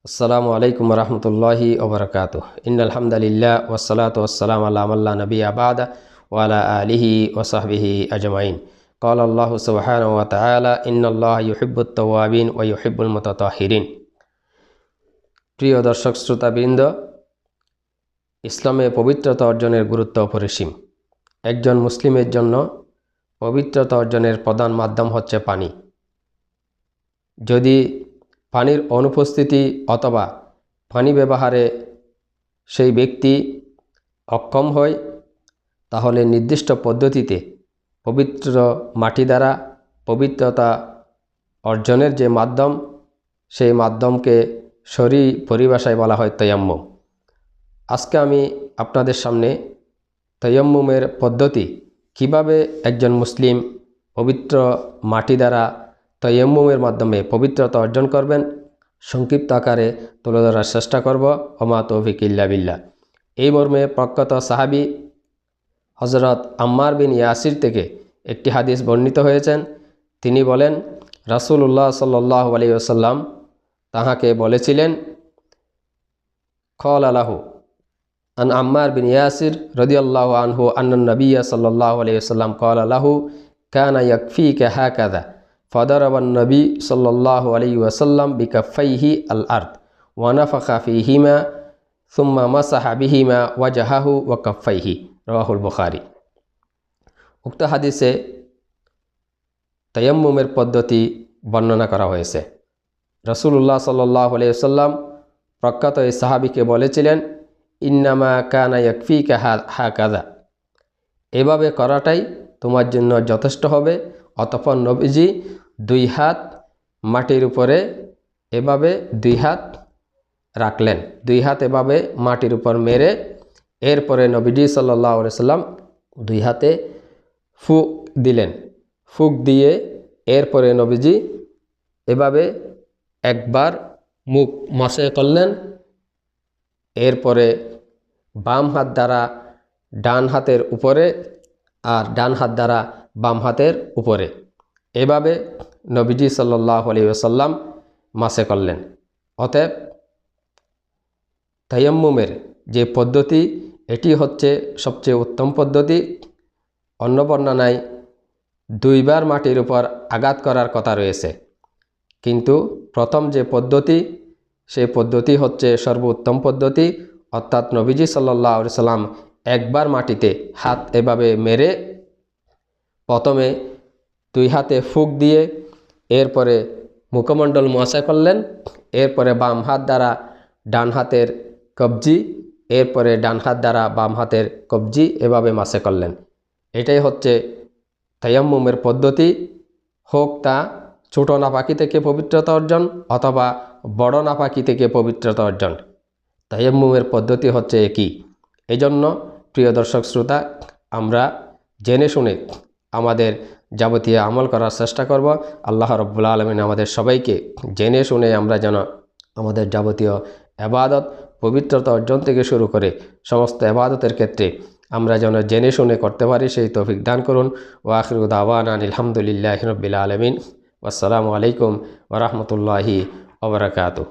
আসসালামু আলাইকুম রহমতুল্লাহি ওবরাকাতুহ। ইন্নাল হামদুলিল্লাহ ওয়াসসালাতু ওয়াসসালামু আলা মান লা নাবিয়্যা বা'দা ওয়া আলা আলিহি ওয়া সাহবিহি আজমাইন। ক্বালা আল্লাহু সুবহানাহু ওয়া তাআলা ইন্নাল্লাহা ইউহিব্বুত তাওয়াবিন ওয়া ইউহিব্বুল মুতাতাহহিরিন। প্রিয় দর্শক শ্রোতাবৃন্দ, ইসলামে পবিত্রতা অর্জনের গুরুত্ব অপরিসীম। একজন মুসলিমের জন্য পবিত্রতা অর্জনের প্রধান মাধ্যম হচ্ছে পানি। যদি পানির অনুপস্থিতি অথবা পানি ব্যবহারে সেই ব্যক্তি অক্ষম হয়, তাহলে নির্দিষ্ট পদ্ধতিতে পবিত্র মাটি দ্বারা পবিত্রতা অর্জনের যে মাধ্যম, সেই মাধ্যমকে শরী পরিভাষায় বলা হয় তায়াম্মুম। আজকে আমি আপনাদের সামনে তায়াম্মুমের পদ্ধতি, কিভাবে একজন মুসলিম পবিত্র মাটি দ্বারা তায়াম্মুমের মাধ্যমে পবিত্রতা অর্জন করবেন, সংক্ষিপ্ত আকারে তুলে ধরার চেষ্টা করব। ওমা তৌফিক ইল্লা বিল্লাহ। এই মর্মে প্রখ্যাত সাহাবী হযরত আম্মার বিন ইয়াসির থেকে একটি হাদিস বর্ণিত হয়েছেন। তিনি বলেন, রাসূলুল্লাহ সাল্লাল্লাহু আলাইহি ওয়াসাল্লাম তাহাকে বলেছিলেন, ক্বালা লাহু আন আম্মার বিন ইয়াসির রাদিয়াল্লাহু আনহু আন্নান নাবিয়্য সাল্লাল্লাহু আলাইহি ওয়াসাল্লাম ক্বালা লাহু কানা ইয়াকফিকা হাকাযা ফাদারাবান নবী সাল্লাল্লাহু আলাইহি ওয়াসাল্লাম বিকাফাইহি আল আরদ ওয়া নাফাখা ফীহিমা সুম্মা মাসাহা বিহিমা ওয়াজহাহু ওয়া কাফাইহি। রাওয়াহুল বুখারী। উক্ত হাদিসে তায়াম্মুমের পদ্ধতি বর্ণনা করা হয়েছে। রাসূলুল্লাহ সাল্লাল্লাহু আলাইহি ওয়াসাল্লাম প্রখ্যাত এই সাহাবীকে বলেছিলেন, ইন্নামা কানা ইয়াকফিকা হাকাযা, এভাবে করাটাই তোমার জন্য যথেষ্ট হবে। অতঃপর নবীজি দুই হাত মাটির উপরে এভাবে দুই হাত রাখলেন, দুই হাত এভাবে মাটির উপর মেরে, এরপরে নবীজি সাল্লাল্লাহু আলাইহি ওয়াসাল্লাম দুই হাতে ফুক দিলেন। ফুক দিয়ে এরপরে নবীজি এভাবে একবার মুখ মসে করলেন, এরপরে বাম হাত দ্বারা ডান হাতের উপরে আর ডান হাত দ্বারা বাম হাতের উপরে, এভাবে নবীজি সাল্লাল্লাহু আলাইহি ওয়াসাল্লাম মাসে করলেন। অতএব তায়াম্মুমের যে পদ্ধতি, এটি হচ্ছে সবচেয়ে উত্তম পদ্ধতি। অন্য বর্ণনায় দুইবার মাটির উপর আঘাত করার কথা রয়েছে, কিন্তু প্রথম যে পদ্ধতি, সেই পদ্ধতি হচ্ছে সর্বোত্তম পদ্ধতি। অর্থাৎ নবীজি সাল্লাল্লাহু আলাইহি ওয়াসাল্লাম একবার মাটিতে হাত এভাবে মেরে প্রথমে দুই হাতে ফুক দিয়ে এরপরে মুখমণ্ডল মসা করলেন, এরপরে বাম হাত দ্বারা ডান হাতের কবজি, এরপরে ডান হাত দ্বারা বাম হাতের কবজি, এভাবে মাসে করলেন। এটাই হচ্ছে তায়াম্মুমের পদ্ধতি। হোক তা ছোট নাপাকি থেকে পবিত্রতা অর্জন অথবা বড় নাপাকি থেকে পবিত্রতা অর্জন, তায়াম্মুমের পদ্ধতি হচ্ছে একই। এজন্য প্রিয় দর্শক শ্রোতা, আমরা জেনে শুনে আমাদের যাবতীয় আমল করার চেষ্টা করব। আল্লাহ রাব্বুল আলামিন আমাদের সবাইকে জেনে শুনে আমরা যেন আমাদের যাবতীয় ইবাদত, পবিত্রতা অর্জন থেকে শুরু করে সমস্ত ইবাদতের ক্ষেত্রে আমরা যেন জেনে শুনে করতে পারি, সেই তৌফিক দান করুন। ওয়া আখিরু দাওয়ানা আলহামদুলিল্লাহি রাব্বিল আলামিন। আসসালামু আলাইকুম ওয়া রাহমাতুল্লাহি ওয়া বারাকাতুহু।